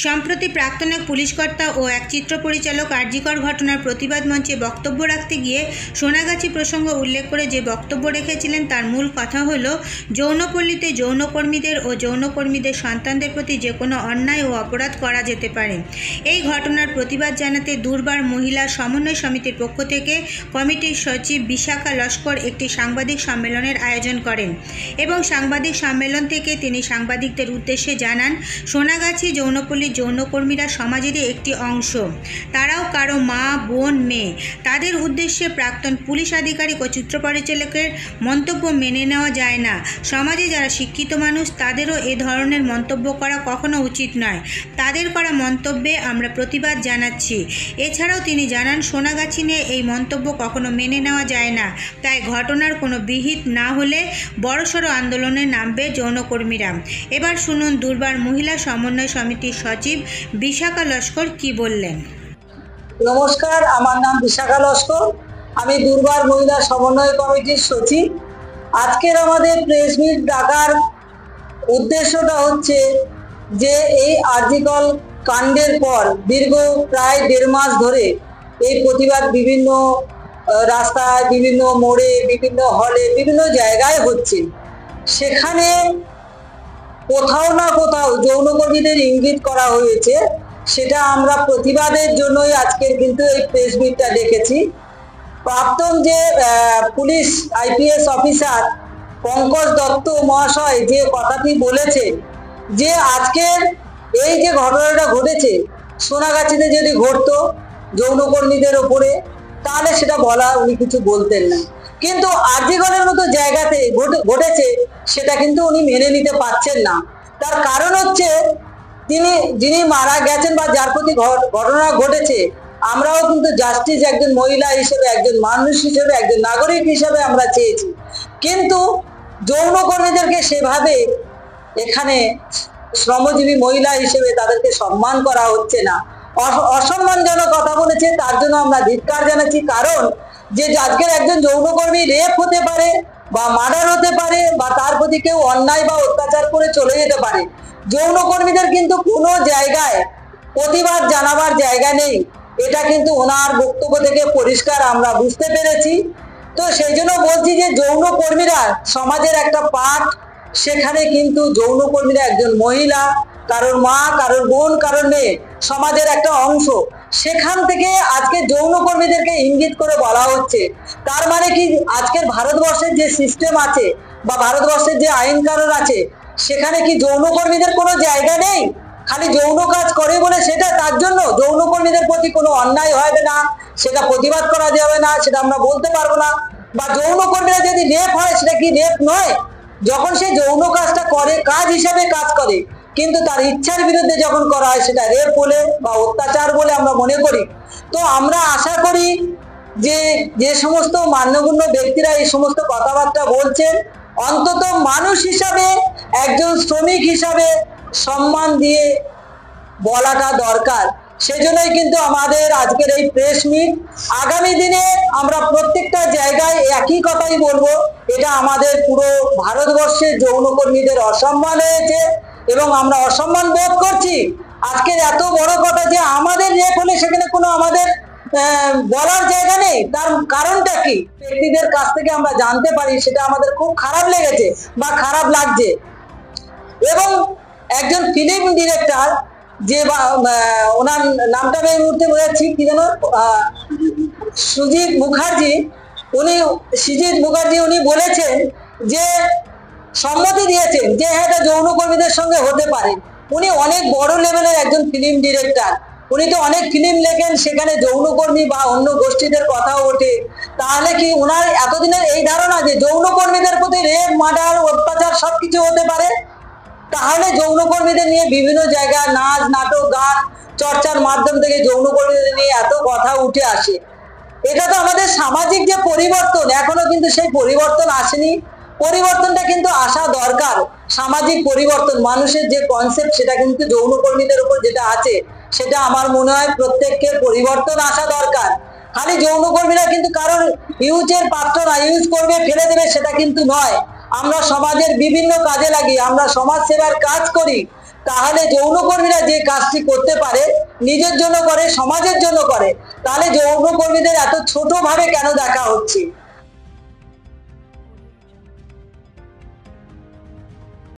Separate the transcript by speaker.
Speaker 1: সম্প্রতি প্রাক্তন এক পুলিশকর্তা ও এক চিত্র পরিচালক আরজিকর ঘটনার প্রতিবাদ মঞ্চে বক্তব্য রাখতে গিয়ে সোনাগাছি প্রসঙ্গ উল্লেখ করে যে বক্তব্য রেখেছিলেন তার মূল কথা হলো, যৌনপল্লীতে যৌনকর্মীদের ও যৌনকর্মীদের সন্তানদের প্রতি যে কোনো অন্যায় ও অপরাধ করা যেতে পারে। এই ঘটনার প্রতিবাদ জানাতে দুর্বার মহিলা সমন্বয় সমিতির পক্ষ থেকে কমিটির সচিব বিশাখা লস্কর একটি সাংবাদিক সম্মেলনের আয়োজন করেন এবং সাংবাদিক সম্মেলন থেকে তিনি সাংবাদিকদের উদ্দেশ্যে জানান, সোনাগাছি যৌনপল্লী যৌনকর্মীরা সমাজেরই একটি অংশ। তারাও কারো মা, বোন, মেয়ে। তাদের উদ্দেশ্যে প্রাক্তন পুলিশ আধিকারিক ও চিত্র পরিচালকের মন্তব্য মেনে নেওয়া যায় না। সমাজে যারা শিক্ষিত মানুষ তাদেরও এ ধরনের মন্তব্য করা কখনো উচিত নয়। তাদের করা মন্তব্যে আমরা প্রতিবাদ জানাচ্ছি। এছাড়াও তিনি জানান, সোনাগাছি নিয়ে এই মন্তব্য কখনো মেনে নেওয়া যায় না। তাই ঘটনার কোনো বিহিত না হলে বড়সড় আন্দোলনে নামবে যৌনকর্মীরা। এবার শুনুন দুর্বার মহিলা সমন্বয় সমিতির সচিব বিশাখা লস্কর কি বললেন।
Speaker 2: নমস্কার, আমার নাম বিশাখা লস্কর। আমি দুর্বার মহিলা সমন্বয় কমিটির সচিব। আজকের আমাদের প্রেস মিট ডাকার উদ্দেশ্যটা হচ্ছে যে এই আরজিকর কাণ্ডের পর দীর্ঘ প্রায় 1.5 মাস ধরে এই প্রতিবাদ বিভিন্ন রাস্তায়, বিভিন্ন মোড়ে, বিভিন্ন হলে, বিভিন্ন জায়গায় হচ্ছে। সেখানে কোথাও না কোথাও যৌনকর্মীদের ইঙ্গিত করা হয়েছে। সেটা আমরা প্রতিবাদের জন্যই আজকের কিন্তু এই প্রেস মিটটা ডেকেছি। প্রাক্তন যে police IPS officer Pankaj Dutta মহাশয় যে কথাটি বলেছে যে আজকের এই যে ঘটনাটা ঘটেছে সোনাগাছিতে যদি ঘটতো যৌনকর্মীদের ওপরে, তাহলে সেটা বলা উনি কিছু বলতেন না। কিন্তু আরজিকরের মতো জায়গাতে ঘটেছে সেটা কিন্তু উনি মেনে নিতে পারছেন না। তার কারণ হচ্ছে যিনি মারা গেছেন বা যার প্রতি ঘটনা ঘটেছে, আমরাও কিন্তু জাস্টিস একজন মহিলা হিসেবে, একজন মানুষ হিসেবে, একজন নাগরিক হিসেবে আমরা চেয়েছি। কিন্তু যৌনকর্মীদেরকে সেভাবে এখানে শ্রমজীবী মহিলা হিসেবে তাদেরকে সম্মান করা হচ্ছে না, অসম্মানজনক কথা বলেছে। তার জন্য আমরা ধিক্কার জানাচ্ছি। কারণ যে আজকের একজন যৌনকর্মী রেপ হতে পারে বা মার্ডার হতে পারে বা তার প্রতি কেউ অন্যায় বা অত্যাচার করে চলে যেতে পারে। যৌনকর্মীদের কিন্তু কোনো জায়গায় প্রতিবাদ জানাবার জায়গা নেই, এটা কিন্তু ওনার বক্তব্য থেকে পরিষ্কার আমরা বুঝতে পেরেছি। তো সেই জন্য বলছি যে যৌনকর্মীরা সমাজের একটা পার্ট। সেখানে কিন্তু যৌনকর্মীরা একজন মহিলা, কারোর মা, কারোর বোন, কারোর মেয়ে, সমাজের একটা অংশ। সেখান থেকে আজকে যৌনকর্মীদেরকে ইঙ্গিত করে বলা হচ্ছে। তার মানে কি আজকের ভারতবর্ষের যে সিস্টেম আছে বা ভারতবর্ষের যে আইন কানুন আছে সেখানে কি যৌনকর্মীদের কোনো জায়গা নেই? খালি যৌন কাজ করে বলে সেটা তার জন্য যৌনকর্মীদের প্রতি কোনো অন্যায় হবে না, সেটা প্রতিবাদ করা যাবে না, সেটা আমরা বলতে পারবো না। বা যৌনকর্মীরা যদি রেপ হয় সেটা কি রেপ নয়? যখন সে যৌন কাজটা করে, কাজ হিসাবে কাজ করে, কিন্তু তার ইচ্ছার বিরুদ্ধে যখন করা হয় সেটা রেপ বলে বা অত্যাচার বলে আমরা মনে করি। তো আমরা আশা করি যে সমস্ত মান্যগণ্য ব্যক্তিরা এই সমস্ত কথাবার্তা বলছেন, অন্তত মানুষ হিসাবে, একজন শ্রমিক হিসাবে সম্মান দিয়ে বলাটা দরকার। সেজন্যই কিন্তু আমাদের আজকের এই প্রেস মিট। আগামী দিনে আমরা প্রত্যেকটা জায়গায় একই কথাই বলবো, এটা আমাদের পুরো ভারতবর্ষের যৌনকর্মীদের অসম্মান হয়েছে এবং আমরা অসম্মান বোধ করছি। আজকের এত বড় কথা যে আমাদের রেপ হলে সেখানে কোনো আমাদের বলার জায়গা নেই। তার কারণটা কি ব্যক্তিদের কাছ থেকে আমরা জানতে পারি, সেটা আমাদের খুব খারাপ লেগেছে বা খারাপ লাগছে। এবং একজন ফিল্ম ডিরেক্টর, যে ওনার নামটা আমি এই মুহূর্তে বোঝাচ্ছি কি যেন, সুজিত মুখার্জি, উনি বলেছেন যে সম্মতি দিয়েছেন যে হ্যাঁ এটা যৌনকর্মীদের সঙ্গে হতে পারে। উনি অনেক বড় লেভেলের একজন ফিল্ম ডিরেক্টর, উনি তো অনেক ফিল্ম লেখেন, সেখানে যৌনকর্মী বা অন্য গোষ্ঠীদের কথাও ওঠে। তাহলে কি ওনার এতদিনের এই ধারণা যে যৌনকর্মীদের প্রতি রেপ, মার্ডার, অত্যাচার সবকিছু হতে পারে? তাহলে যৌনকর্মীদের নিয়ে বিভিন্ন জায়গায় নাচ, নাটক, গান চর্চার মাধ্যম থেকে যৌনকর্মীদের নিয়ে এত কথা উঠে আসে। এটা তো আমাদের সামাজিক যে পরিবর্তন, এখনো কিন্তু সেই পরিবর্তন আসেনি। পরিবর্তনটা কিন্তু আসা দরকার। সামাজিক পরিবর্তন, মানুষের যে কনসেপ্ট সেটা কিন্তু যৌনকর্মীদের উপর যেটা আছে সেটা আমার মনে হয় প্রত্যেককে পরিবর্তন আসা দরকার। খালি যৌনকর্মীরা কিন্তু কারোর ইউজের পাত্র না, ইউজ করবে ফেলে দেবে সেটা কিন্তু নয়। আমরা সমাজের বিভিন্ন কাজে লাগি, আমরা সমাজ সেবার কাজ করি। তাহলে যৌনকর্মীরা যে কাজটি করতে পারে, নিজের জন্য করে, সমাজের জন্য করে, তাহলে যৌনকর্মীদের এত ছোট ভাবে কেন দেখা হচ্ছে?